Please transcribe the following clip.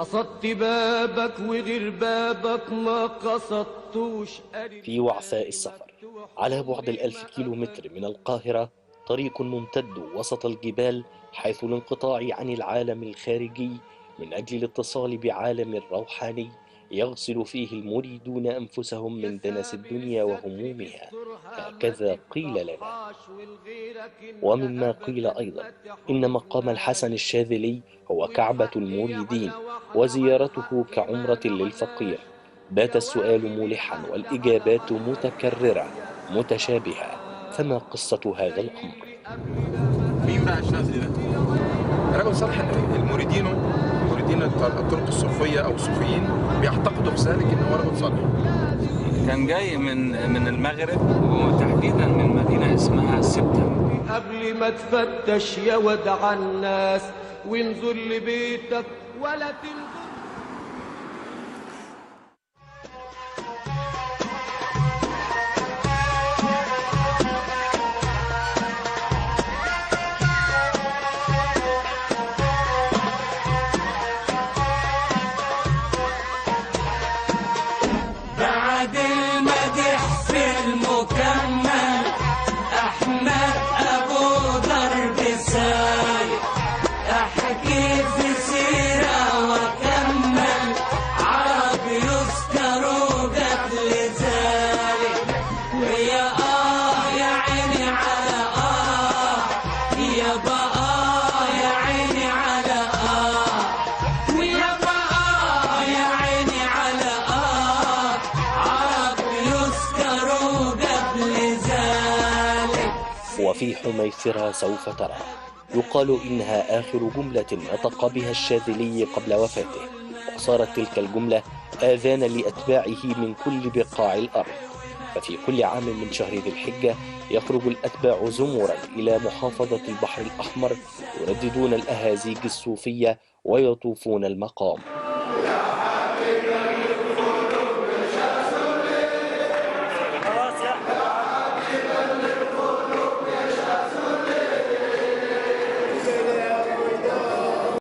قصدت بابك وغير بابك ما قصدتوش. في وعثاء السفر على بعد 1000 كيلومتر من القاهرة، طريق ممتد وسط الجبال، حيث الانقطاع عن العالم الخارجي من أجل الاتصال بعالم روحاني يغسل فيه المريدون أنفسهم من دنس الدنيا وهمومها، هكذا قيل لنا. ومما قيل أيضا إن مقام الحسن الشاذلي هو كعبة المريدين، وزيارته كعمرة للفقير. بات السؤال ملحا والإجابات متكررة متشابهة، فما قصة هذا الأمر؟ مين بقى الشاذلي ده؟ رجل صالح. مريدين الطرق الصوفية أو الصوفيين بيعتقدوا في ذلك إن هو رجل صالح. كان جاي من المغرب، وتحديدا من مدينة اسمها سبتة. قبل ما تفتش يا ودع الناس وانظر لبيتك ولا تنظر. بعد المدح في المكمل أحمد أبو ضرب سايق، أحكي في سيرة وأكمل عرب يذكر قبل ذلك. ويا يا عيني على يا بقى يا عيني على ويا بقى يا عيني على عرب يذكر قبل ذلك. وفي حميثرة سوف ترى، يقال إنها آخر جملة نطق بها الشاذلي قبل وفاته، وصارت تلك الجملة آذانا لأتباعه من كل بقاع الأرض. ففي كل عام من شهر ذي الحجة يخرج الأتباع زمرا إلى محافظة البحر الأحمر، يرددون الأهازيج الصوفية ويطوفون المقام.